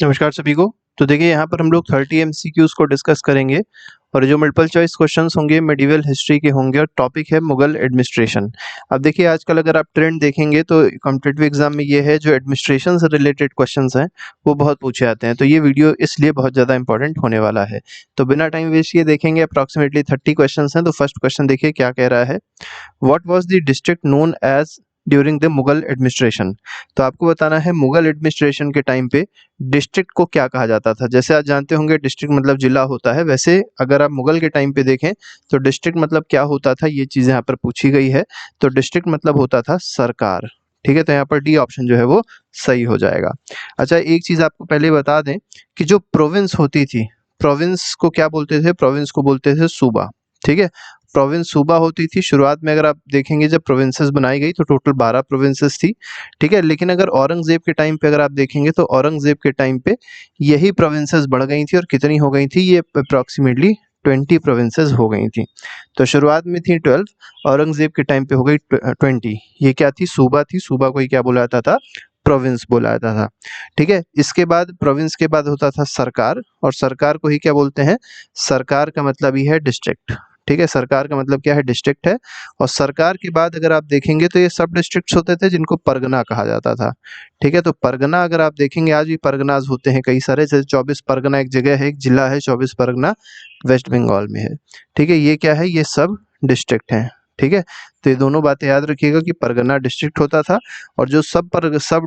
नमस्कार सभी को। तो देखिए यहाँ पर हम लोग 30 एमसीक्यूज को डिस्कस करेंगे और जो मल्टीपल चॉइस क्वेश्चंस होंगे मेडिवल हिस्ट्री के होंगे और टॉपिक है मुगल एडमिनिस्ट्रेशन। अब देखिए आजकल अगर आप ट्रेंड देखेंगे तो कॉम्पिटिटिव एग्जाम में ये है जो एडमिनिस्ट्रेशन से रिलेटेड क्वेश्चंस हैं वो बहुत पूछे जाते हैं, तो ये वीडियो इसलिए बहुत ज़्यादा इंपॉर्टेंट होने वाला है। तो बिना टाइम वेस्ट किए देखेंगे, अप्रॉक्सीमेटली 30 क्वेश्चन हैं। तो फर्स्ट क्वेश्चन देखिए क्या कह रहा है, what was the district known as during the Mughal administration. तो आपको बताना है मुगल एडमिनिस्ट्रेशन के टाइम पे डिस्ट्रिक्ट को क्या कहा जाता था। जैसे आप जानते होंगे डिस्ट्रिक्ट मतलब जिला होता है, वैसे अगर आप मुगल के टाइम पे देखें तो डिस्ट्रिक्ट मतलब क्या होता था, ये चीज़ यहाँ पर पूछी गई है। तो डिस्ट्रिक्ट मतलब होता था सरकार। ठीक है, तो यहाँ पर डी ऑप्शन जो है वो सही हो जाएगा। अच्छा, एक चीज़ आपको पहले बता दें कि जो प्रोविंस होती थी, प्रोविंस को क्या बोलते थे, प्रोविंस को बोलते थे सूबा। ठीक है, प्रोविंस सूबा होती थी। शुरुआत में अगर आप देखेंगे जब प्रोविंसेस बनाई गई तो टोटल 12 प्रोविंसेस थी। ठीक है, लेकिन अगर औरंगजेब के टाइम पे अगर आप देखेंगे तो औरंगजेब के टाइम पे यही प्रोविंसेस बढ़ गई थी और कितनी हो गई थी, ये अप्रॉक्सीमेटली 20 प्रोविंसेस हो गई थी। तो शुरुआत में थी 12, औरंगजेब के टाइम पे हो गई 20। ये क्या थी, सूबा थी। सूबा को ही क्या बोला जाता था, प्रोविंस बोला जाता था। ठीक है, इसके बाद प्रोविंस के बाद होता था सरकार, और सरकार को ही क्या बोलते हैं, सरकार का मतलब ही है डिस्ट्रिक्ट। ठीक है, सरकार का मतलब क्या है, डिस्ट्रिक्ट है। और सरकार के बाद अगर आप देखेंगे तो ये सब डिस्ट्रिक्ट्स होते थे जिनको परगना कहा जाता था। ठीक है, तो परगना अगर आप देखेंगे आज भी परगनाज होते हैं कई सारे, जैसे 24 परगना एक जगह है, एक जिला है 24 परगना, वेस्ट बंगाल में है। ठीक है, ये क्या है, ये सब डिस्ट्रिक्ट हैं। ठीक है, तो ये दोनों बातें याद रखिएगा कि परगना डिस्ट्रिक्ट होता था और जो सब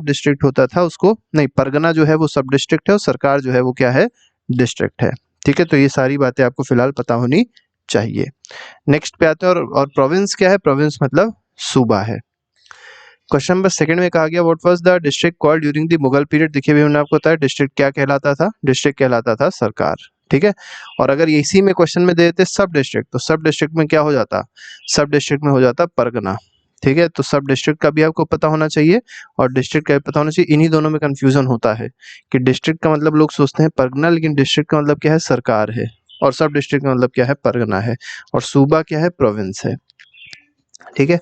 डिस्ट्रिक्ट होता था उसको नहीं, परगना जो है वो सब डिस्ट्रिक्ट है और सरकार जो है वो क्या है, डिस्ट्रिक्ट है। ठीक है, तो ये सारी बातें आपको फिलहाल पता होनी चाहिए। नेक्स्ट पे आते हैं, और प्रोविंस क्या है, प्रोविंस मतलब सूबा है। क्वेश्चन नंबर सेकंड में कहा गया what was the district called during the Mughal period. देखिए भी हमने आपको बताया डिस्ट्रिक्ट क्या कहलाता था, डिस्ट्रिक्ट कहलाता था सरकार। ठीक है, और अगर इसी में क्वेश्चन में दे देते सब डिस्ट्रिक्ट, तो सब डिस्ट्रिक्ट में क्या हो जाता, सब डिस्ट्रिक्ट में हो जाता परगना। ठीक है, तो सब डिस्ट्रिक्ट का भी आपको पता होना चाहिए और डिस्ट्रिक्ट का भी पता होना चाहिए। इन्हीं दोनों में कंफ्यूजन होता है कि डिस्ट्रिक्ट का मतलब लोग सोचते हैं परगना, लेकिन डिस्ट्रिक्ट का मतलब क्या है, सरकार है, और सब डिस्ट्रिक्ट का मतलब क्या है, परगना है, और सूबा क्या है, प्रोविंस है। ठीक है,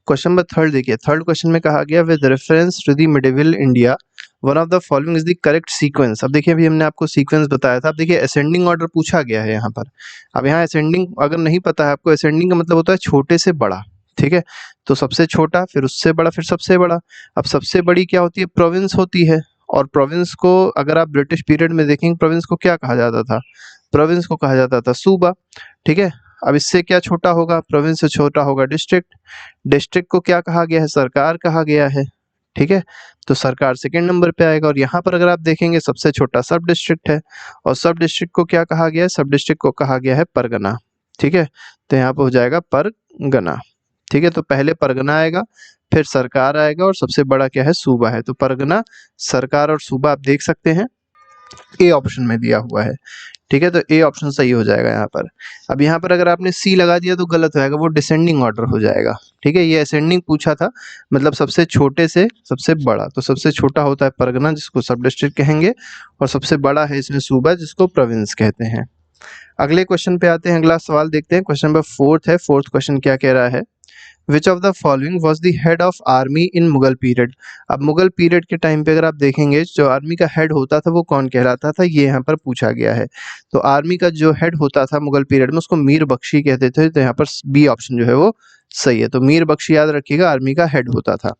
क्वेश्चन नंबर थर्ड देखिए, थर्ड क्वेश्चन में कहा गया with reference to the medieval India one of the following is the correct sequence. अब देखिए अभी हमने आपको सीक्वेंस बताया था। अब देखिए असेंडिंग ऑर्डर पूछा गया है यहाँ पर। अब यहाँ असेंडिंग अगर नहीं पता है आपको, असेंडिंग का मतलब होता है छोटे से बड़ा। ठीक है, तो सबसे छोटा, फिर उससे बड़ा, फिर सबसे बड़ा। अब सबसे बड़ी क्या होती है, प्रोविंस होती है। और प्रोविंस को अगर आप ब्रिटिश पीरियड में देखेंगे, प्रोविंस को क्या कहा जाता था, प्रोविंस को कहा जाता था सूबा। ठीक है, अब इससे क्या छोटा होगा, प्रोविंस से छोटा होगा डिस्ट्रिक्ट। डिस्ट्रिक्ट को क्या कहा गया है, सरकार कहा गया है। ठीक है, तो सरकार सेकंड नंबर पे आएगा। और यहाँ पर अगर आप देखेंगे सबसे छोटा सब डिस्ट्रिक्ट है, और सब डिस्ट्रिक्ट को क्या कहा गया है, सब डिस्ट्रिक्ट को कहा गया है परगना। ठीक है, तो यहाँ पे हो जाएगा परगना। ठीक है, तो पहले परगना आएगा, फिर सरकार आएगा, और सबसे बड़ा क्या है, सूबा है। तो परगना, सरकार और सूबा आप देख सकते हैं ए ऑप्शन में दिया हुआ है। ठीक है, तो ए ऑप्शन सही हो जाएगा यहाँ पर। अब यहाँ पर अगर आपने सी लगा दिया तो गलत होगा, वो डिसेंडिंग ऑर्डर हो जाएगा। ठीक है, ये असेंडिंग पूछा था, मतलब सबसे छोटे से सबसे बड़ा। तो सबसे छोटा होता है परगना जिसको सब डिस्ट्रिक्ट कहेंगे, और सबसे बड़ा है इसमें सूबा जिसको प्रोविंस कहते हैं। अगले क्वेश्चन पे आते हैं, अगला सवाल देखते हैं। क्वेश्चन नंबर फोर्थ है। फोर्थ क्वेश्चन क्या कह रहा है, विच of the following was the head of army in Mughal period. अब मुगल पीरियड के टाइम पे अगर आप देखेंगे जो आर्मी का हेड होता था वो कौन कहलाता था, ये यहाँ पर पूछा गया है। तो आर्मी का जो हेड होता था मुगल पीरियड में उसको मीर बख्शी कहते थे। तो यहाँ पर बी ऑप्शन जो है वो सही है। तो मीर बख्शी याद रखिएगा, आर्मी का हेड होता था।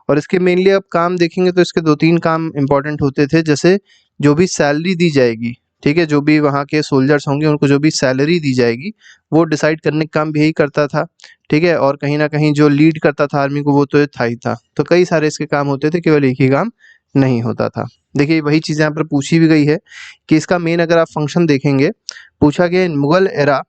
और इसके मेनली अब काम देखेंगे तो इसके 2-3 काम इंपॉर्टेंट होते थे, जैसे जो भी सैलरी दी जाएगी, ठीक है, जो भी वहाँ के सोल्जर्स होंगे उनको जो भी सैलरी दी जाएगी वो डिसाइड करने का काम भी यही करता था। ठीक है, और कहीं ना कहीं जो लीड करता था आर्मी को वो तो था ही था। तो कई सारे इसके काम होते थे, केवल एक ही काम नहीं होता था। देखिए वही चीज़ यहाँ पर पूछी भी गई है कि इसका मेन अगर आप फंक्शन देखेंगे, पूछा गया in Mughal era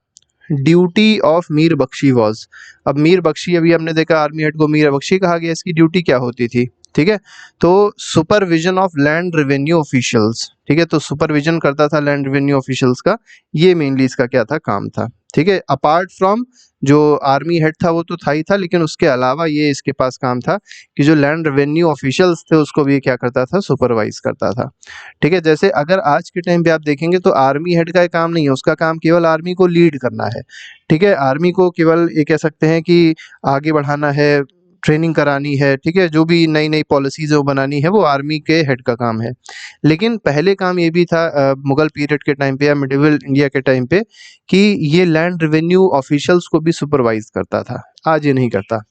duty of Mir Bakhshi was. अब मीर बख्शी, अभी हमने देखा आर्मी हेड को मीर बख्शी कहा गया, इसकी ड्यूटी क्या होती थी। ठीक है, तो supervision of land revenue officials. ठीक है, तो सुपरविजन करता था लैंड रेवेन्यू ऑफिशियल्स का, ये मेनली इसका क्या था, काम था। ठीक है, अपार्ट फ्रॉम जो आर्मी हेड था वो तो था ही था, लेकिन उसके अलावा ये इसके पास काम था कि जो लैंड रेवेन्यू ऑफिशियल्स थे उसको भी क्या करता था, सुपरवाइज करता था। ठीक है, जैसे अगर आज के टाइम पे आप देखेंगे तो आर्मी हेड का काम नहीं है, उसका काम केवल आर्मी को लीड करना है। ठीक है, आर्मी को केवल ये कह सकते हैं कि आगे बढ़ाना है, ट्रेनिंग करानी है, ठीक है, जो भी नई नई पॉलिसीज वो बनानी है वो आर्मी के हेड का काम है। लेकिन पहले काम ये भी था मुगल पीरियड के टाइम पे या मिडिवल इंडिया के टाइम पे कि ये लैंड रेवेन्यू ऑफिशियल्स को भी सुपरवाइज करता था, आज ये नहीं करता।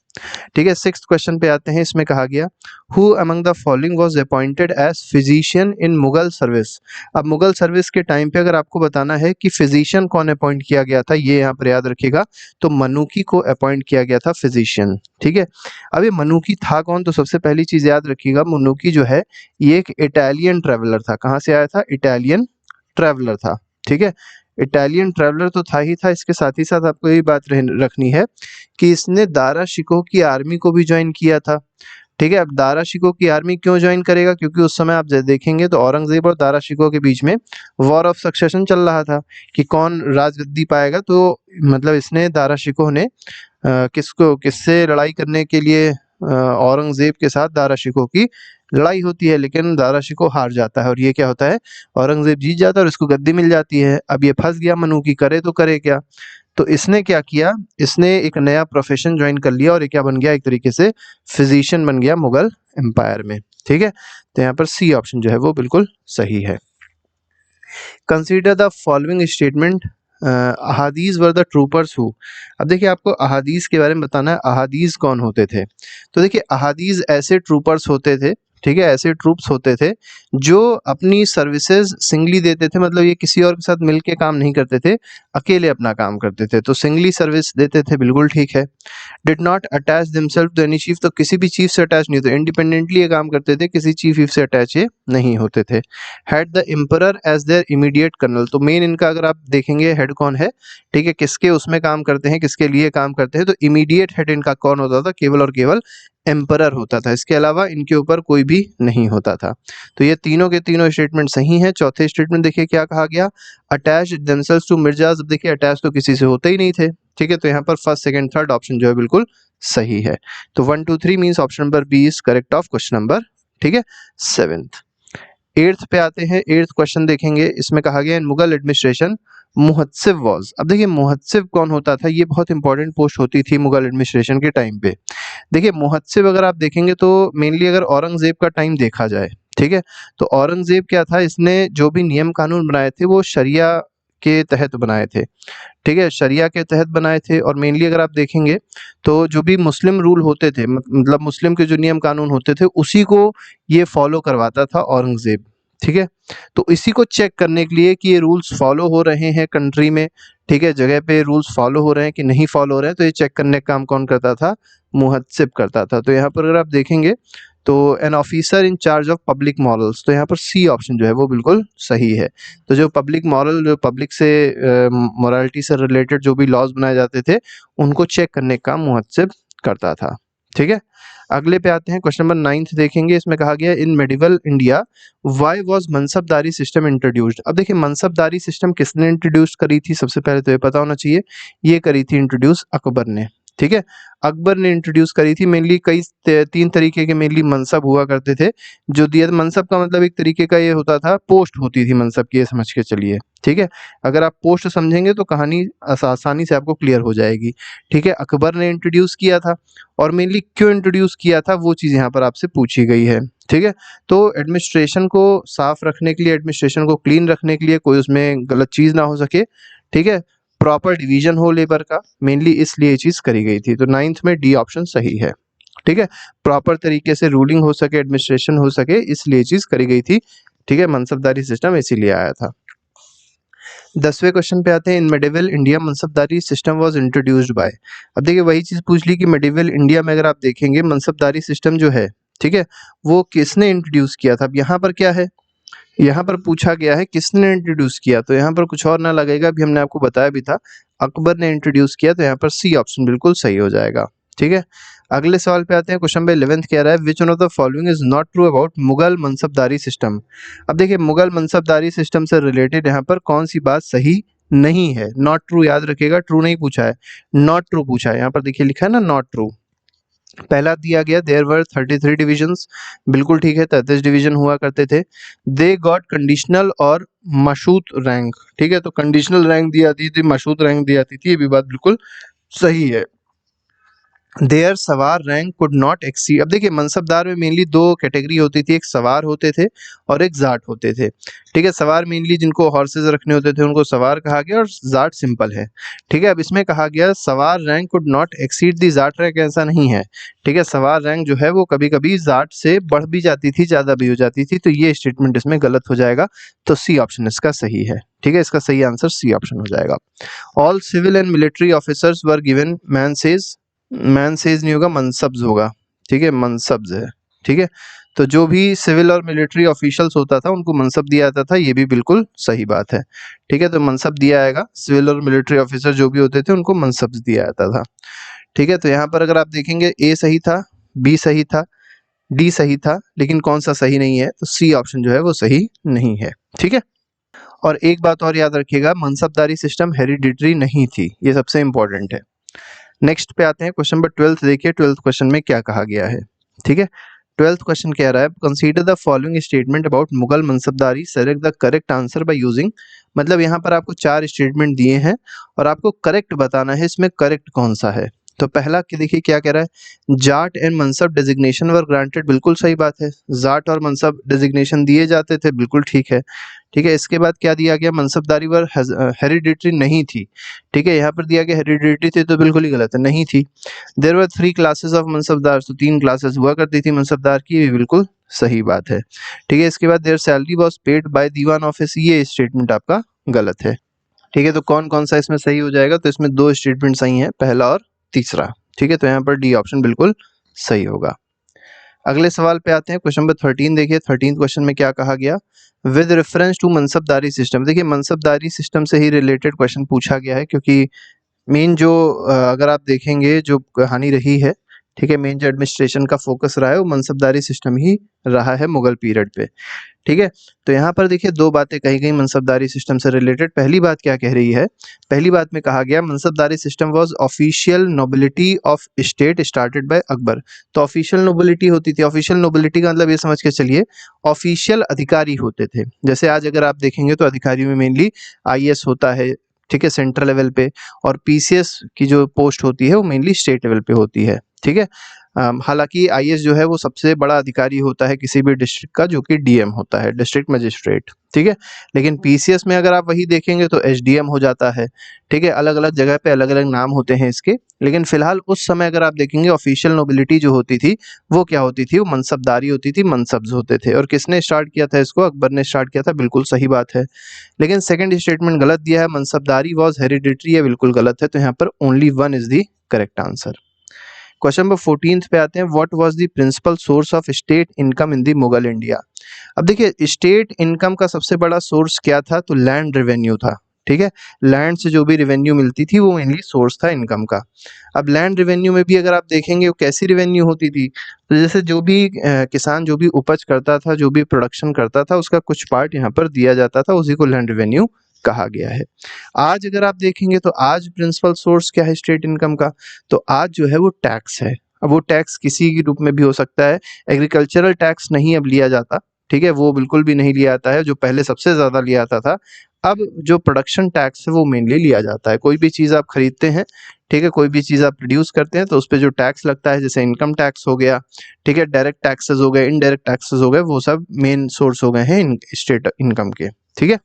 ठीक है, सिक्स्थ क्वेश्चन पे आते हैं। इसमें कहा गया who among the following was appointed as physician in Mughal service. अब मुगल सर्विस के टाइम पे अगर आपको बताना है कि फिजिशियन कौन अपॉइंट किया गया था, ये यहाँ पर याद रखिएगा, तो मनुकी को अपॉइंट किया गया था फिजिशियन। ठीक है, अब ये मनुकी था कौन, तो सबसे पहली चीज याद रखिएगा, मनुकी जो है ये एक इटालियन ट्रेवलर था। कहाँ से आया था, इटालियन ट्रेवलर था। ठीक है, इटालियन ट्रेवलर तो था ही था, इसके साथ ही साथ आपको ये बात रखनी है कि इसने दारा शिकोह की आर्मी को भी ज्वाइन किया था। ठीक है, अब दारा शिकोह की आर्मी क्यों ज्वाइन करेगा, क्योंकि उस समय आप देखेंगे तो औरंगजेब और दारा शिकोह के बीच में वॉर ऑफ सक्सेशन चल रहा था कि कौन राजगद्दी पाएगा। तो मतलब इसने दारा शिकोह ने किससे लड़ाई करने के लिए औरंगजेब के साथ दारा शिकोह की लड़ाई होती है, लेकिन दारा शिकोह हार जाता है और ये क्या होता है, औरंगजेब जीत जाता है और इसको गद्दी मिल जाती है। अब ये फंस गया मनु की, करे तो करे क्या। तो इसने क्या किया, इसने एक नया प्रोफेशन ज्वाइन कर लिया और ये क्या बन गया, एक तरीके से फिजिशियन बन गया मुगल एम्पायर में। ठीक है, तो यहाँ पर सी ऑप्शन जो है वो बिल्कुल सही है। कंसीडर द फॉलोइंग स्टेटमेंट, अहादीस वर द ट्रूपर्स हु। अब देखिए आपको अहादीस के बारे में बताना है, अहादीस कौन होते थे। तो देखिए अहादीस ऐसे ट्रूपर्स होते थे, ठीक है, ऐसे ट्रूप्स होते थे जो अपनी सर्विसेज सिंगली देते थे, मतलब ये किसी और के साथ मिलके काम नहीं करते थे, अकेले अपना काम करते थे, तो सिंगली सर्विस देते थे, बिल्कुल ठीक है। Did not attach themselves to any chief, तो किसी भी चीफ से अटैच नहीं होते, इंडिपेंडेंटली ये काम करते थे, किसी चीफ से अटैच ये नहीं होते थे। Had the emperor as their immediate colonel, तो मेन इनका अगर आप देखेंगे हेड कौन है, ठीक है, किसके उसमें काम करते हैं, किसके लिए काम करते हैं, तो इमीडिएट हेड इनका कौन होता था, केवल और केवल एम्परर होता था, इसके अलावा इनके ऊपर कोई भी नहीं होता था। तो ये तीनों के तीनों स्टेटमेंट सही हैं। चौथे स्टेटमेंट देखिए क्या कहा गया, अटैच देमसेल्व्स टू मिर्जाज। अब देखिए अटैच तो किसी से होते ही नहीं थे, ठीक है, तो यहाँ पर फर्स्ट सेकंड थर्ड ऑप्शन जो है बिल्कुल सही है। तो 1 2 3 means option number B is correct of question number, ठीक है, 7th। 8th पे आते हैं। 8th क्वेश्चन देखेंगे, इसमें कहा गया इन मुगल एडमिनिस्ट्रेशन मुहत्सिब वाज। अब देखिए मुहत्सिब कौन होता था, ये बहुत इंपॉर्टेंट पोस्ट होती थी मुगल एडमिनिस्ट्रेशन के टाइम पे। देखिए मुहत्सिब अगर आप देखेंगे तो मेनली अगर औरंगजेब का टाइम देखा जाए, ठीक है, तो औरंगजेब क्या था, इसने जो भी नियम कानून बनाए थे वो शरिया के तहत बनाए थे, ठीक है, शरिया के तहत बनाए थे। और मेनली अगर आप देखेंगे तो जो भी मुस्लिम रूल होते थे, मतलब मुस्लिम के जो नियम कानून होते थे उसी को ये फॉलो करवाता था औरंगजेब। ठीक है, तो इसी को चेक करने के लिए कि ये रूल्स फॉलो हो रहे हैं कंट्री में, ठीक है, जगह पे रूल्स फॉलो हो रहे हैं कि नहीं फॉलो हो रहे हैं, तो ये चेक करने का काम कौन करता था, मुहत्सिब करता था। तो यहाँ पर अगर आप देखेंगे तो an officer in charge of public morals, तो यहाँ पर सी ऑप्शन जो है वो बिल्कुल सही है। तो जो पब्लिक मॉरल, जो पब्लिक से मोरालिटी से रिलेटेड जो भी लॉज बनाए जाते थे उनको चेक करने का काम मुहत्सिब करता था। ठीक है, अगले पे आते हैं। क्वेश्चन नंबर 9th देखेंगे, इसमें कहा गया in medieval India why was Mansabdari system introduced. अब देखिए मनसबदारी सिस्टम किसने इंट्रोड्यूस करी थी, सबसे पहले तो ये पता होना चाहिए, ये करी थी इंट्रोड्यूस अकबर ने। ठीक है, अकबर ने इंट्रोड्यूस करी थी। मेनली कई 3 तरीके के मेनली मनसब हुआ करते थे जो दिया। मनसब का मतलब एक तरीके का ये होता था, पोस्ट होती थी मनसब की, ये समझ के चलिए। ठीक है, अगर आप पोस्ट समझेंगे तो कहानी आसानी से आपको क्लियर हो जाएगी। ठीक है, अकबर ने इंट्रोड्यूस किया था और मेनली क्यों इंट्रोड्यूस किया था वो चीज़ यहाँ पर आपसे पूछी गई है। ठीक है, तो एडमिनिस्ट्रेशन को साफ रखने के लिए, एडमिनिस्ट्रेशन को क्लीन रखने के लिए, कोई उसमें गलत चीज़ ना हो सके, ठीक है, प्रॉपर डिवीजन हो लेबर का, मेनली इसलिए ये चीज़ करी गई थी। तो 9th में डी ऑप्शन सही है। ठीक है, प्रॉपर तरीके से रूलिंग हो सके, एडमिनिस्ट्रेशन हो सके, इसलिए चीज़ करी गई थी। ठीक है, मनसबदारी सिस्टम इसीलिए आया था। 10वें क्वेश्चन पे आते हैं। In medieval India Mansabdari system was introduced by. अब देखिए वही चीज़ पूछ ली कि मेडिवल इंडिया में अगर आप देखेंगे मनसबदारी सिस्टम जो है, ठीक है, वो किसने इंट्रोड्यूस किया था। अब यहाँ पर क्या है, यहाँ पर पूछा गया है किसने इंट्रोड्यूस किया, तो यहाँ पर कुछ और ना लगेगा, अभी हमने आपको बताया भी था, अकबर ने इंट्रोड्यूस किया, तो यहाँ पर सी ऑप्शन बिल्कुल सही हो जाएगा। ठीक है, अगले सवाल पे आते हैं। क्वेश्चन नंबर 11th कह रहा है which one of the following is not true about Mughal मनसबदारी system. अब देखिए मुगल मनसबदारी सिस्टम से रिलेटेड यहाँ पर कौन सी बात सही नहीं है। नॉट ट्रू याद रखिएगा, ट्रू नहीं पूछा है, नॉट ट्रू पूछा है। यहाँ पर देखिए लिखा है ना नॉट ट्रू। पहला दिया गया देयर वर 33 डिविजन्स, बिल्कुल ठीक है, 33 डिवीजन हुआ करते थे। दे गॉट कंडीशनल और मशूत रैंक, ठीक है, तो कंडीशनल रैंक दी जाती थी, मशूत रैंक दी जाती थी, ये भी बात बिल्कुल सही है। देयर सवार रैंक कुड नॉट एक्सीड। अब देखिए मनसबदार में मेनली दो कैटेगरी होती थी, एक सवार होते थे और एक जाट होते थे। ठीक है, सवार मेनली जिनको हॉर्सेज रखने होते थे उनको सवार कहा गया और जाट सिंपल है। ठीक है, अब इसमें कहा गया सवार rank could not exceed the Jat rank, ऐसा नहीं है। ठीक है, सवार रैंक जो है वो कभी कभी जाट से बढ़ भी जाती थी, ज्यादा भी हो जाती थी, तो ये स्टेटमेंट इसमें गलत हो जाएगा। तो सी ऑप्शन इसका सही है। ठीक है, इसका सही आंसर सी ऑप्शन हो जाएगा। All civil and military officers were given मैन सेज नहीं होगा, मनसब्स होगा। ठीक है, मनसब्स है। ठीक है, तो जो भी सिविल और मिलिट्री ऑफिशियल्स होता था उनको मनसब दिया जाता था, ये भी बिल्कुल सही बात है। ठीक है, तो मनसब दिया जाएगा, सिविल और मिलिट्री ऑफिसर जो भी होते थे उनको मनसब्स दिया जाता था। ठीक है, तो यहाँ पर अगर आप देखेंगे ए सही था, बी सही था, डी सही था, लेकिन कौन सा सही नहीं है, तो सी ऑप्शन जो है वो सही नहीं है। ठीक है, और एक बात और याद रखिएगा, मनसबदारी सिस्टम हेरिडिटरी नहीं थी, ये सबसे इंपॉर्टेंट है। नेक्स्ट पे आते हैं, क्वेश्चन नंबर 12 देखिए 12th क्वेश्चन में क्या कहा गया है। ठीक है, 12th क्वेश्चन कह रहा है consider the following statement about Mughal मनसबदारी, select the correct answer by using. मतलब यहाँ पर आपको 4 स्टेटमेंट दिए हैं और आपको करेक्ट बताना है इसमें करेक्ट कौन सा है। तो पहला कि देखिए क्या कह रहा है, Zat and mansab designation were granted, बिल्कुल सही बात है, जाट और मनसब डेजिग्नेशन दिए जाते थे, बिल्कुल ठीक है। ठीक है, इसके बाद क्या दिया गया, मनसबदारी वर हेरिडिटरी नहीं थी। ठीक है, यहाँ पर दिया गया हेरिडिटरी थी, तो बिल्कुल ही गलत है, नहीं थी। There were 3 classes of mansabdar, तो 3 क्लासेस हुआ करती थी मनसबदार की, ये बिल्कुल सही बात है। ठीक है, इसके बाद their salary was paid by Diwan office, ये स्टेटमेंट आपका गलत है। ठीक है, तो कौन कौन सा इसमें सही हो जाएगा, तो इसमें 2 स्टेटमेंट सही हैं, पहला और तीसरा। ठीक है, तो यहाँ पर डी ऑप्शन बिल्कुल सही होगा। अगले सवाल पे आते हैं, क्वेश्चन नंबर 13 देखिए 13th क्वेश्चन में क्या कहा गया, with reference to Mansabdari system. देखिए मनसबदारी सिस्टम से ही रिलेटेड क्वेश्चन पूछा गया है, क्योंकि मेन जो अगर आप देखेंगे जो कहानी रही है, ठीक है, मेन जो एडमिनिस्ट्रेशन का फोकस रहा है वो मनसबदारी सिस्टम ही रहा है मुगल पीरियड पे। ठीक है, तो यहाँ पर देखिए 2 बातें कही गई मनसबदारी सिस्टम से रिलेटेड। पहली बात क्या कह रही है, पहली बात में कहा गया Mansabdari system was official nobility of state started by Akbar. तो ऑफिशियल नोबिलिटी होती थी, ऑफिशियल नोबिलिटी का मतलब ये समझ के चलिए ऑफिशियल अधिकारी होते थे। जैसे आज अगर आप देखेंगे तो अधिकारियों में मेनली आईएएस होता है, ठीक है, सेंट्रल लेवल पे, और पीसीएस की जो पोस्ट होती है वो मेनली स्टेट लेवल पे होती है। ठीक है, हालांकि आईएएस जो है वो सबसे बड़ा अधिकारी होता है किसी भी डिस्ट्रिक्ट का, जो कि डीएम होता है, डिस्ट्रिक्ट मजिस्ट्रेट। ठीक है, लेकिन पीसीएस में अगर आप वही देखेंगे तो एसडीएम हो जाता है। ठीक है, अलग अलग जगह पे अलग अलग नाम होते हैं इसके, लेकिन फिलहाल उस समय अगर आप देखेंगे ऑफिशियल नोबिलिटी जो होती थी वो क्या होती थी, वो मनसबदारी होती थी, मनसब्स होते थे। और किसने स्टार्ट किया था इसको, अकबर ने स्टार्ट किया था, बिल्कुल सही बात है। लेकिन सेकंड स्टेटमेंट गलत दिया है, मनसबदारी वाज हेरिडिटरी, ये बिल्कुल गलत है, तो यहाँ पर only 1 is the correct answer. Question number 14 पे आते हैं, what was the principal source of state income in the Mughal India. अब देखिए स्टेट इनकम का सबसे बड़ा सोर्स क्या था, तो लैंड रेवेन्यू था। ठीक है, लैंड से जो भी रेवेन्यू मिलती थी वो मेनली सोर्स था इनकम का। अब लैंड रेवेन्यू में भी अगर आप देखेंगे वो कैसी रेवेन्यू होती थी, तो जैसे जो भी किसान जो भी उपज करता था, जो भी प्रोडक्शन करता था, उसका कुछ पार्ट यहाँ पर दिया जाता था, उसी को लैंड रेवेन्यू कहा गया है। आज अगर आप देखेंगे तो आज प्रिंसिपल सोर्स क्या है स्टेट इनकम का, तो आज जो है वो टैक्स है। अब वो टैक्स किसी के रूप में भी हो सकता है, एग्रीकल्चरल टैक्स नहीं अब लिया जाता। ठीक है, वो बिल्कुल भी नहीं लिया जाता है, जो पहले सबसे ज्यादा लिया जाता था। अब जो प्रोडक्शन टैक्स है वो मेनली लिया जाता है। कोई भी चीज आप खरीदते हैं, ठीक है, कोई भी चीज आप प्रोड्यूस करते हैं तो उस पर जो टैक्स लगता है, जैसे इनकम टैक्स हो गया, ठीक है, डायरेक्ट टैक्सेस हो गए, इनडायरेक्ट टैक्सेस हो गए, वो सब मेन सोर्स हो गए हैं स्टेट इनकम के। ठीक है,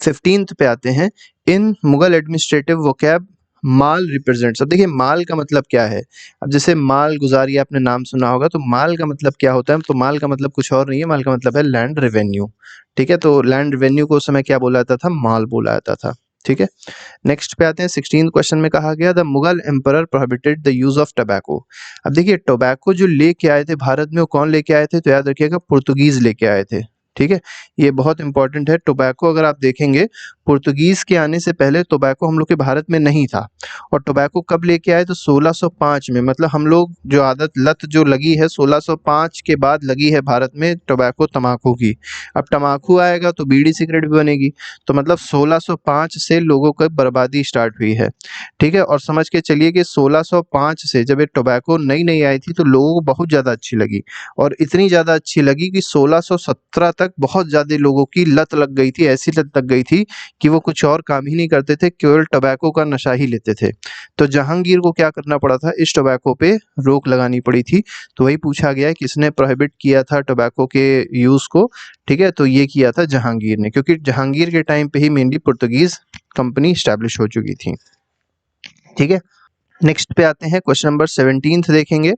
15th पे आते हैं, इन मुगल एडमिनिस्ट्रेटिव वोकैब माल रिप्रेजेंट्स। अब देखिए माल का मतलब क्या है, अब जैसे माल गुजारी आपने नाम सुना होगा, तो माल का मतलब क्या होता है, तो माल का मतलब कुछ और नहीं है, माल का मतलब है लैंड रेवेन्यू। ठीक है, तो लैंड रेवेन्यू को उस समय क्या बोला जाता था, माल बोला जाता था। ठीक है, नेक्स्ट पे आते हैं, 16th क्वेश्चन में कहा गया the Mughal emperor prohibited the use of tobacco. अब देखिए टोबैको जो लेके आए थे भारत में, वो कौन लेके आए थे, तो याद रखिएगा पुर्तगीज लेके आए थे। ठीक है, ये बहुत इंपॉर्टेंट है। टोबैको अगर आप देखेंगे, पुर्तगीज के आने से पहले टोबैको हम लोग के भारत में नहीं था, और टोबैको कब लेके आए, तो 1605 में। मतलब हम लोग जो आदत लत जो लगी है 1605 के बाद लगी है भारत में टोबैको तम्बाकू की। अब तम्बाकू आएगा तो बीड़ी सिगरेट भी बनेगी, तो मतलब 1605 से लोगों की बर्बादी स्टार्ट हुई है। ठीक है, और समझ के चलिए कि 1605 से जब ये टोबैको नई नई आई थी तो लोगों को बहुत ज़्यादा अच्छी लगी, और इतनी ज़्यादा अच्छी लगी कि 1617 तक तक बहुत ज़्यादा लोगों की लत लग गई थी, ऐसी लत लग गई थी कि वो कुछ और काम ही नहीं करते थे, केवल टोबैको का नशा ही लेते थे। तो जहांगीर को क्या करना पड़ा था, इस टोबैको पे रोक लगानी पड़ी थी। तो वही पूछा गया है किसने प्रोहिबिट किया था टोबैको के यूज़ को, ठीक है? तो ये किया था जहांगीर ने, क्योंकि जहांगीर के टाइम पे ही मेनली पुर्तगीज़ कंपनी एस्टैब्लिश हो चुकी थी, ठीक है? नेक्स्ट पे आते हैं, क्वेश्चन नंबर 17 देखेंगे।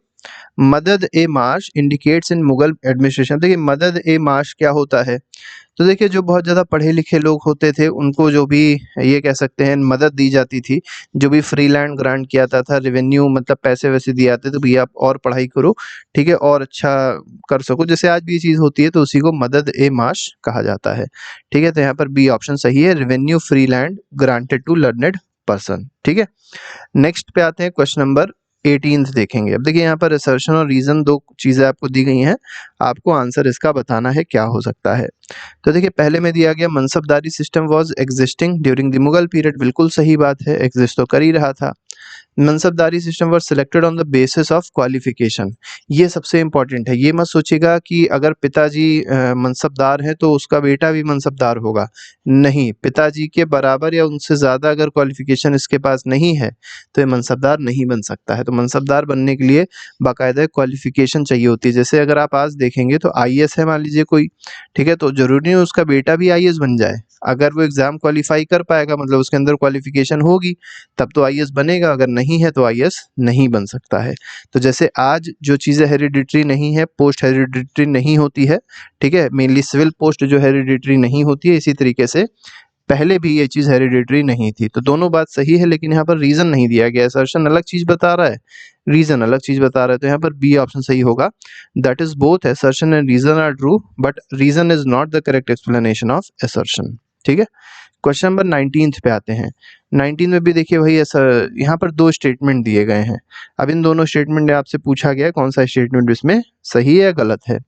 मदद ए मार्श इंडिकेट्स इन मुगल एडमिनिस्ट्रेशन। देखिए मदद ए मार्श क्या होता है? तो देखिए जो बहुत ज़्यादा पढ़े लिखे लोग होते थे उनको जो भी ये कह सकते हैं मदद दी जाती थी, जो भी फ्री लैंड ग्रांट किया जाता था, रेवेन्यू मतलब पैसे वैसे दिए जाते थे, भैया आप और पढ़ाई करो, ठीक है, और अच्छा कर सको, जैसे आज भी ये चीज़ होती है, तो उसी को मदद ए मार्श कहा जाता है, ठीक है? तो यहाँ पर बी ऑप्शन सही है, revenue free land granted to learned person, ठीक है? नेक्स्ट पे आते हैं, क्वेश्चन नंबर 18 देखेंगे। अब देखिए यहाँ पर असर्शन और रीजन दो चीजें आपको दी गई हैं, आपको आंसर इसका बताना है क्या हो सकता है। तो देखिए पहले में दिया गया Mansabdari system was existing during the Mughal period, बिल्कुल सही बात है, एग्जिस्ट तो कर ही रहा था। Mansabdari system were selected on the basis of qualification, ये सबसे इंपॉर्टेंट है। ये मत सोचिएगा कि अगर पिताजी मनसबदार है तो उसका बेटा भी मनसबदार होगा, नहीं, पिताजी के बराबर या उनसे ज़्यादा अगर क्वालिफिकेशन इसके पास नहीं है तो ये मनसबदार नहीं बन सकता है। तो मनसबदार बनने के लिए बाकायदा क्वालिफिकेशन चाहिए होती है। जैसे अगर आप आज देखेंगे तो आईएएस है मान लीजिए कोई, ठीक है, तो जरूरी नहीं उसका बेटा भी आईएएस बन जाए। अगर वो एग्जाम क्वालिफाई कर पाएगा, मतलब उसके अंदर क्वालिफिकेशन होगी, तब तो आईएएस बनेगा, अगर नहीं है तो आईएएस नहीं बन सकता है। तो जैसे आज जो चीज़ें हेरिडिटरी नहीं है, पोस्ट हेरिडिटरी नहीं होती है, ठीक है, मेनली सिविल पोस्ट जो हेरिडिटरी नहीं होती है, इसी तरीके से पहले भी ये चीज़ हेरिडिटरी नहीं थी। तो दोनों बात सही है, लेकिन यहाँ पर रीजन नहीं दिया गया, असर्शन अलग चीज़ बता रहा है, रीजन अलग चीज़ बता रहा है। तो यहाँ पर बी ऑप्शन सही होगा, that is both assertion and reason are true but reason is not the correct explanation of assertion, ठीक है? क्वेश्चन नंबर 19 पे आते हैं। 19 में भी देखिए वही ऐसा, यहाँ पर दो स्टेटमेंट दिए गए हैं। अब इन दोनों स्टेटमेंट में आपसे पूछा गया कौन सा स्टेटमेंट इसमें सही है या गलत है।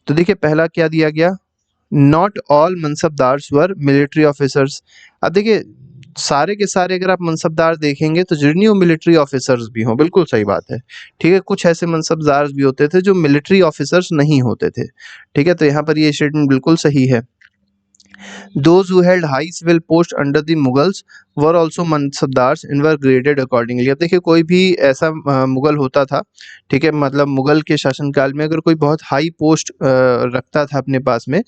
तो देखिए पहला क्या दिया गया, not all mansabdars were military officers. अब देखिए सारे के सारे अगर आप मनसबदार देखेंगे तो जरूरी वो मिलिट्री ऑफिसर्स भी हों, बिल्कुल सही बात है, ठीक है, कुछ ऐसे मनसबदार भी होते थे जो मिलिट्री ऑफिसर्स नहीं होते थे, ठीक है, तो यहाँ पर ये स्टेटमेंट बिल्कुल सही है। Those who held high civil post under the Mughals were also mansabdars and were graded accordingly। अब देखिए कोई भी ऐसा मुगल होता था, ठीक है, मतलब मुगल के शासनकाल में अगर कोई बहुत हाई पोस्ट रखता था अपने पास में,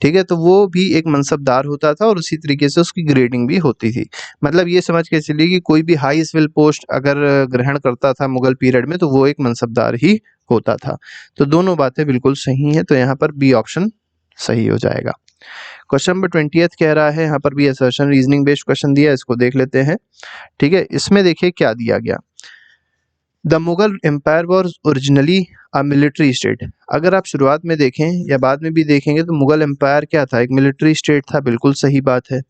ठीक है, तो वो भी एक मनसबदार होता था और उसी तरीके से उसकी ग्रेडिंग भी होती थी। मतलब ये समझ के चलिए कि कोई भी हाई सिविल पोस्ट अगर ग्रहण करता था मुगल पीरियड में तो वो एक मनसबदार ही होता था। तो दोनों बातें बिल्कुल सही हैं, तो यहाँ पर बी ऑप्शन सही हो जाएगा। क्वेश्चन नंबर 20 कह रहा है, यहाँ पर भी असर्शन रीजनिंग बेस्ड क्वेश्चन दिया है, इसको देख लेते हैं, ठीक है। इसमें देखिए क्या दिया गया, the Mughal empire was originally a military state. अगर आप शुरुआत में देखें या बाद में भी देखेंगे तो मुगल एम्पायर क्या था, एक मिलिट्री स्टेट था, बिल्कुल सही बात है,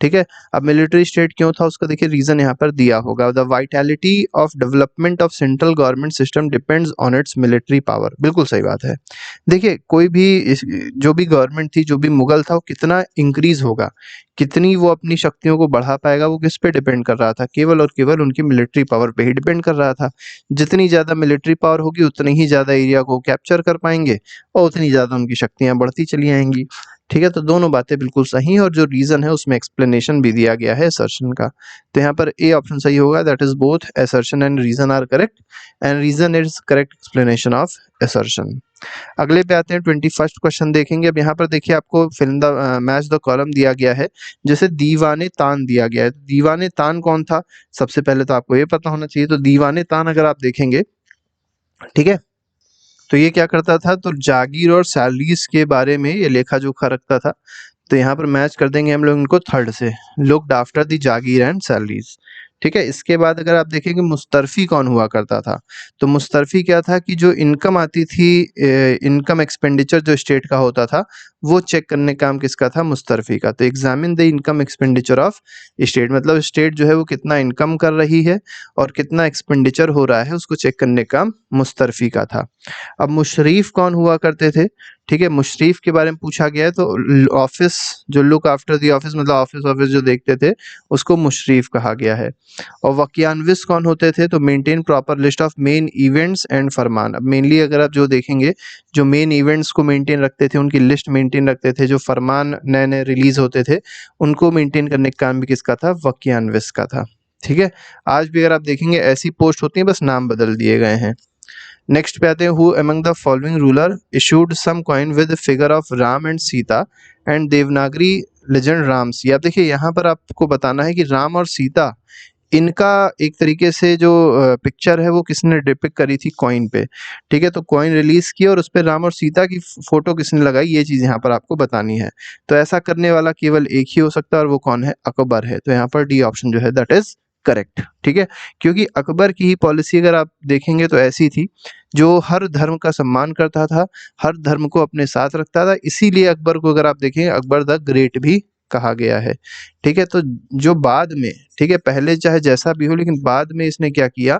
ठीक है। अब मिलिट्री स्टेट क्यों था उसका देखिए रीजन यहाँ पर दिया होगा, the vitality of development of central government system depends on it's military power, बिल्कुल सही बात है। देखिए कोई भी जो भी गवर्नमेंट थी, जो भी मुगल था, वो कितना इंक्रीज होगा, कितनी वो अपनी शक्तियों को बढ़ा पाएगा, वो किस पे डिपेंड कर रहा था, केवल और केवल उनकी मिलिट्री पावर पे ही डिपेंड कर रहा था। जितनी ज़्यादा मिलिट्री पावर होगी उतनी ही ज़्यादा एरिया को कैप्चर कर पाएंगे और उतनी ज़्यादा उनकी शक्तियाँ बढ़ती चली आएंगी, ठीक है। तो दोनों बातें बिल्कुल सही हैं और जो रीजन है उसमें एक्सप्लेनेशन भी दिया गया है असर्शन का। तो यहाँ पर ए ऑप्शन सही होगा, that is both assertion and reason are correct and reason is correct explanation of assertion. अगले पे आते हैं, 21 क्वेश्चन देखेंगे। अब यहाँ पर देखिए आपको film the match the column दिया गया है, जैसे दीवाने तान दिया गया है। दीवाने तान कौन था, सबसे पहले तो आपको ये पता होना चाहिए। तो दीवाने तान अगर आप देखेंगे, ठीक है, तो ये क्या करता था, तो जागीर और सैलरीज के बारे में ये लेखा जोखा रखता था। तो यहाँ पर मैच कर देंगे हम लोग इनको थर्ड से, looked after the Jagir and salaries, ठीक है। इसके बाद अगर आप देखेंगे मुस्तरफी कौन हुआ करता था, तो मुस्तरफी क्या था कि जो इनकम आती थी, इनकम एक्सपेंडिचर जो स्टेट का होता था, वो चेक करने का काम किसका था, मुस्तरफी का। तो examine the income expenditure of state, मतलब स्टेट जो है वो कितना इनकम कर रही है और कितना एक्सपेंडिचर हो रहा है, उसको चेक करने का काम मुस्तरफी का था। अब मुशरीफ कौन हुआ करते थे, ठीक है, मुशरीफ के बारे में पूछा गया है। तो ऑफिस जो लुक आफ्टर द ऑफिस, मतलब ऑफिस जो देखते थे, उसको मुशरीफ कहा गया है। और वकियानविस कौन होते थे, तो maintain proper list of main events and farman. अब मेनली अगर आप जो देखेंगे, जो मेन इवेंट्स को मेंटेन रखते थे, उनकी लिस्ट मेंटेन मेंटेन रखते थे, जो फरमान नए नए रिलीज होते थे उनको मेंटेन करने का काम भी किसका था, वकियानविस का था। ठीक है, आज भी अगर आप देखेंगे ऐसी पोस्ट होती है, बस नाम बदल दिए गए हैं। नेक्स्ट पे आते हैं, who among the following ruler issued some coin with figure of Ram and Sita and Devanagari legend राम्स। ये आप देखिए, यहाँ पर आपको बताना है कि राम और सीता, इनका एक तरीके से जो पिक्चर है वो किसने डिपिक्ट करी थी कॉइन पे। ठीक है, तो कॉइन रिलीज किया और उस पर राम और सीता की फोटो किसने लगाई, ये चीज़ यहाँ पर आपको बतानी है। तो ऐसा करने वाला केवल एक ही हो सकता है और वो कौन है, अकबर है। तो यहाँ पर डी ऑप्शन जो है दैट इज करेक्ट। ठीक है, क्योंकि अकबर की ही पॉलिसी अगर आप देखेंगे तो ऐसी थी, जो हर धर्म का सम्मान करता था, हर धर्म को अपने साथ रखता था, इसीलिए अकबर को अगर आप देखेंगे अकबर द ग्रेट भी कहा गया है। ठीक है, तो जो बाद में, ठीक है, पहले चाहे जैसा भी हो लेकिन बाद में इसने क्या किया,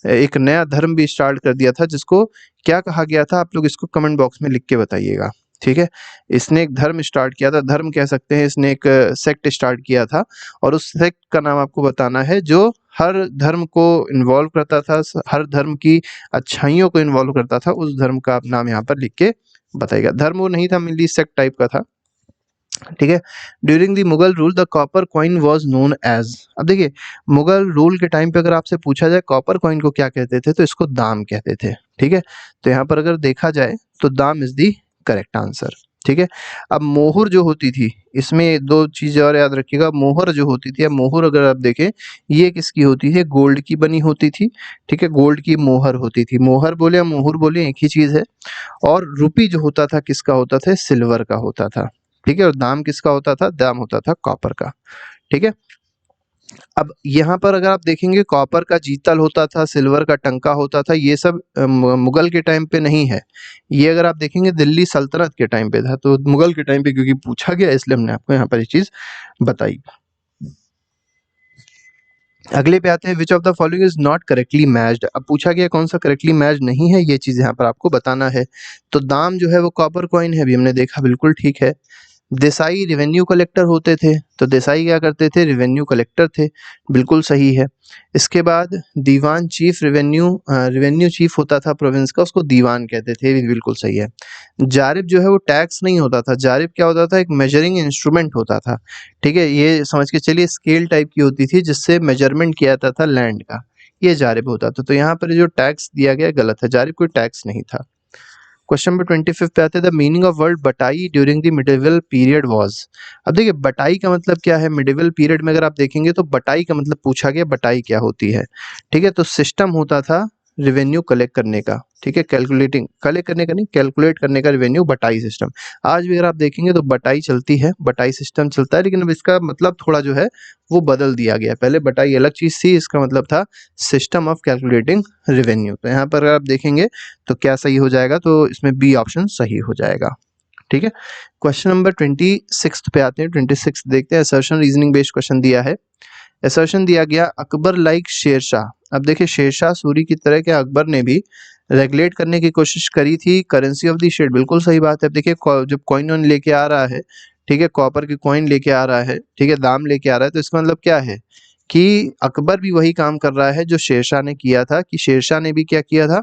एक नया धर्म भी स्टार्ट कर दिया था, जिसको क्या कहा गया था, आप लोग इसको कमेंट बॉक्स में लिख के बताइएगा। ठीक है, इसने एक धर्म स्टार्ट किया था, धर्म कह सकते हैं, इसने एक सेक्ट स्टार्ट किया था और उस सेक्ट का नाम आपको बताना है जो हर धर्म को इन्वॉल्व करता था, हर धर्म की अच्छाइयों को इन्वॉल्व करता था, उस धर्म का आप नाम यहाँ पर लिख के बताइएगा। धर्म वो नहीं था, मिली सेक्ट टाइप का था। ठीक है, during the Mughal rule the copper coin was known as. अब देखिए, मुगल रूल के टाइम पे अगर आपसे पूछा जाए कॉपर कॉइन को क्या कहते थे, तो इसको दाम कहते थे। ठीक है, तो यहाँ पर अगर देखा जाए तो दाम इज दी करेक्ट आंसर। ठीक है, अब मोहर जो होती थी, इसमें दो चीजें और याद रखिएगा। मोहर जो होती थी, अब मोहर अगर आप देखें, ये किसकी होती है, गोल्ड की बनी होती थी। ठीक है, गोल्ड की मोहर होती थी। मोहर बोले या मोहर बोले एक ही चीज है। और रुपी जो होता था किसका होता था, सिल्वर का होता था। ठीक है, और दाम किसका होता था, दाम होता था कॉपर का। ठीक है, अब यहाँ पर अगर आप देखेंगे कॉपर का जीतल होता था, सिल्वर का टंका होता था, ये सब मुगल के टाइम पे नहीं है। ये अगर आप देखेंगे दिल्ली सल्तनत के टाइम पे था। तो मुगल के टाइम पे क्योंकि पूछा गया इसलिए हमने आपको यहाँ पर ये चीज बताई। अगले पे आते हैं, विच of the following is not correctly matched. अब पूछा गया कौन सा करेक्टली मैच नहीं है, ये चीज यहाँ पर आपको बताना है। तो दाम जो है वो कॉपर कॉइन है, अभी हमने देखा, बिल्कुल ठीक है। देसाई रेवेन्यू कलेक्टर होते थे, तो देसाई क्या करते थे, रेवेन्यू कलेक्टर थे, बिल्कुल सही है। इसके बाद दीवान चीफ रेवेन्यू चीफ होता था प्रोविंस का, उसको दीवान कहते थे, ये भी बिल्कुल सही है। जारिब जो है वो टैक्स नहीं होता था, जारिब क्या होता था, एक मेजरिंग इंस्ट्रूमेंट होता था। ठीक है, ये समझ के चलिए स्केल टाइप की होती थी जिससे मेजरमेंट किया जाता था लैंड का, ये जारिब होता था। तो यहाँ पर जो टैक्स दिया गया गलत है, जारिब कोई टैक्स नहीं था। क्वेश्चन नंबर 25 पे आते हैं, द मीनिंग ऑफ वर्ड बटाई during the medieval period was. अब देखिए बटाई का मतलब क्या है, मिडिवल पीरियड में अगर आप देखेंगे तो बटाई का मतलब पूछा गया, बटाई क्या होती है। ठीक है, तो सिस्टम होता था रेवेन्यू कलेक्ट करने का। ठीक है, कैलकुलेटिंग, कलेक्ट करने का नहीं, कैलकुलेट करने का रेवेन्यू, बटाई सिस्टम। आज भी अगर आप देखेंगे तो बटाई चलती है, बटाई सिस्टम चलता है, लेकिन अब इसका मतलब थोड़ा जो है वो बदल दिया गया। पहले बटाई अलग चीज थी, इसका मतलब था सिस्टम ऑफ कैलकुलेटिंग रेवेन्यू। तो यहाँ पर अगर आप देखेंगे तो क्या सही हो जाएगा, तो इसमें बी ऑप्शन सही हो जाएगा। ठीक है, क्वेश्चन नंबर 26 पे आते हैं। 26 देखते हैं, असर्शन रीजनिंग बेस्ड क्वेश्चन दिया है। असर्शन दिया गया, अकबर लाइक शेरशाह। अब देखिए, शेरशाह सूरी की तरह के अकबर ने भी रेगुलेट करने की कोशिश करी थी करेंसी ऑफ द स्टेट, बिल्कुल सही बात है। अब देखिए जब कॉइन लेके आ रहा है, ठीक है, कॉपर की कॉइन लेके आ रहा है, ठीक है, दाम लेके आ रहा है, तो इसका मतलब क्या है कि अकबर भी वही काम कर रहा है जो शेरशाह ने किया था, कि शेरशाह ने भी क्या किया था,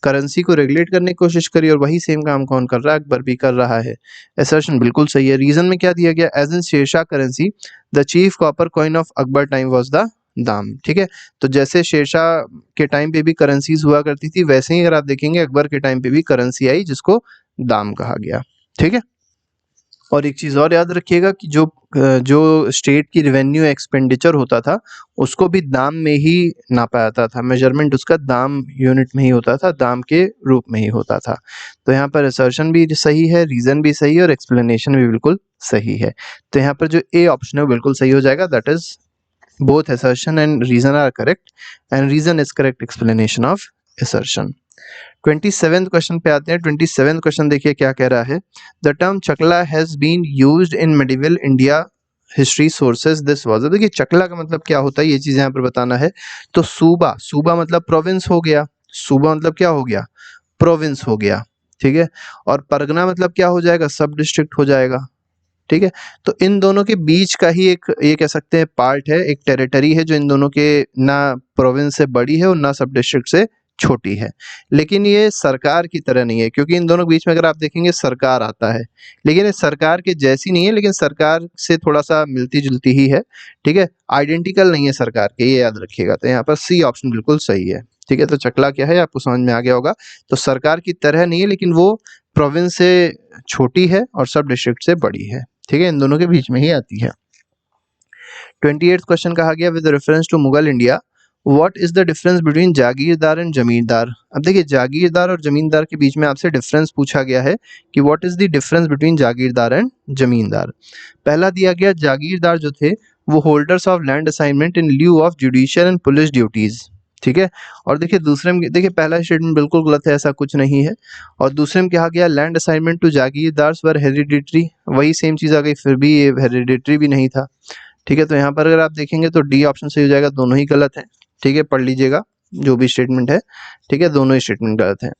करेंसी को रेगुलेट करने की कोशिश करी, और वही सेम काम कौन कर रहा है, अकबर भी कर रहा है। असर्शन बिल्कुल सही है। रीजन में क्या दिया गया, as in Sher Shah currency the chief copper coin of Akbar time was the dam. ठीक है, तो जैसे शेरशाह के टाइम पे भी करेंसीज हुआ करती थी, वैसे ही अगर आप देखेंगे अकबर के टाइम पे भी करेंसी आई जिसको दाम कहा गया। ठीक है, और एक चीज और याद रखिएगा कि जो स्टेट की रेवेन्यू एक्सपेंडिचर होता था उसको भी दाम में ही नापा जाता था, मेजरमेंट उसका दाम यूनिट में ही होता था, दाम के रूप में ही होता था। तो यहाँ पर असर्शन भी सही है, रीजन भी सही है, और एक्सप्लेनेशन भी बिल्कुल सही है। तो यहाँ पर जो ए ऑप्शन है वो बिल्कुल सही हो जाएगा, that is both assertion and reason are correct and reason is correct explanation of assertion। 27th question पे आते हैं। 27th क्वेश्चन देखिए क्या कह रहा है, the term chakla has been used in medieval India history sources this was. देखिए चकला का मतलब क्या होता है, ये चीज यहाँ पर बताना है। तो सूबा, सूबा मतलब प्रोविंस हो गया, सूबा मतलब क्या हो गया, प्रोविंस हो गया। ठीक है, और परगना मतलब क्या हो जाएगा, सब डिस्ट्रिक्ट हो जाएगा। ठीक है, तो इन दोनों के बीच का ही एक, ये कह सकते हैं पार्ट है, एक टेरिटरी है जो इन दोनों के ना प्रोविंस से बड़ी है और ना सब डिस्ट्रिक्ट से छोटी है। लेकिन ये सरकार की तरह नहीं है, क्योंकि इन दोनों के बीच में अगर आप देखेंगे सरकार आता है, लेकिन ये सरकार के जैसी नहीं है, लेकिन सरकार से थोड़ा-सा मिलती-जुलती ही है, ठीक है? आइडेंटिकल नहीं है सरकार के, ये याद रखिएगा। तो यहाँ पर सी ऑप्शन बिल्कुल सही है, ठीक है? तो चकला क्या है आपको समझ में आ गया होगा। तो सरकार की तरह नहीं है, लेकिन वो प्रोविंस से छोटी है और सब डिस्ट्रिक्ट से बड़ी है, ठीक है? इन दोनों के बीच में ही आती है। 28th क्वेश्चन कहा गया with reference to Mughal India what is the difference between jagirdar and zamindar. अब देखिए जागीरदार और जमींदार के बीच में आपसे डिफरेंस पूछा गया है कि what is the difference between jagirdar and zamindar. पहला दिया गया जागीरदार जो थे वो holders of land assignment in lieu of judicial and police duties, ठीक है? और देखिए दूसरे में देखिए पहला स्टेटमेंट बिल्कुल गलत है, ऐसा कुछ नहीं है। और दूसरे में कहा गया land assignment to jagirdars were hereditary, वही सेम चीज आ गई, फिर भी ये हेरिडिटरी भी नहीं था, ठीक है? तो यहाँ पर अगर आप देखेंगे तो डी ऑप्शन सही हो जाएगा, दोनों ही गलत हैं, ठीक है? पढ़ लीजिएगा जो भी स्टेटमेंट है, ठीक है? दोनों ही स्टेटमेंट गलत हैं।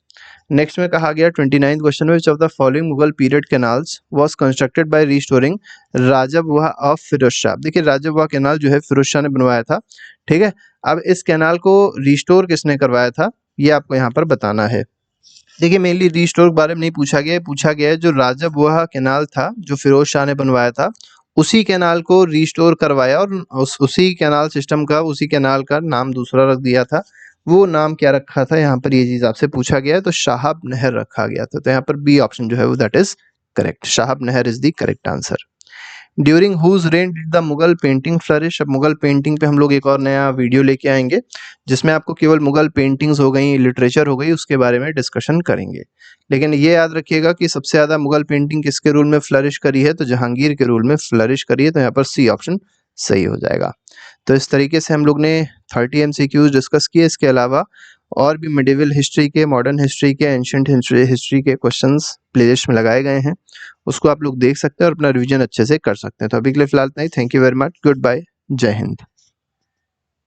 नेक्स्ट में कहा गया 29th क्वेश्चन में, which of the following Mughal period canals was constructed by restoring Rajbaha of Firoz Shah. देखिए राजबवाह कैनाल जो है फिरोज शाह ने बनवाया था, ठीक है? अब इस कैनाल को रिस्टोर किसने करवाया था, ये आपको यहाँ पर बताना है। देखिए मेनली रिस्टोर के बारे में नहीं पूछा गया है, पूछा गया है जो राजबवाह कैनाल था जो फिरोज शाह ने बनवाया था, उसी कैनाल को रिस्टोर करवाया और उसी कैनाल सिस्टम का, उसी कैनाल का नाम दूसरा रख दिया था। वो नाम क्या रखा था, यहाँ पर ये चीज आपसे पूछा गया है, तो शाहब नहर रखा गया था। तो यहाँ पर बी ऑप्शन जो है वो that is correct, Shahab Nahar is the correct answer. During whose reign did the Mughal painting flourish. अब मुगल पेंटिंग पे हम लोग एक और नया वीडियो लेके आएंगे जिसमें आपको केवल मुगल पेंटिंग्स हो गई, लिटरेचर हो गई, उसके बारे में डिस्कशन करेंगे। लेकिन ये याद रखिएगा कि सबसे ज्यादा मुगल पेंटिंग किसके रूल में फ्लरिश करी है, तो जहांगीर के रूल में फ्लरिश करी है। तो यहाँ पर सी ऑप्शन सही हो जाएगा। तो इस तरीके से हम लोग ने 30 MCQs डिस्कस किए। इसके अलावा और भी मिडिवल हिस्ट्री के, मॉडर्न हिस्ट्री के, एंशिएंट हिस्ट्री के क्वेश्चंस प्लेलिस्ट में लगाए गए हैं, उसको आप लोग देख सकते हैं और अपना रिवीजन अच्छे से कर सकते हैं। तो अभी के लिए फिलहाल इतना ही। Thank you very much, good bye, जय हिंद।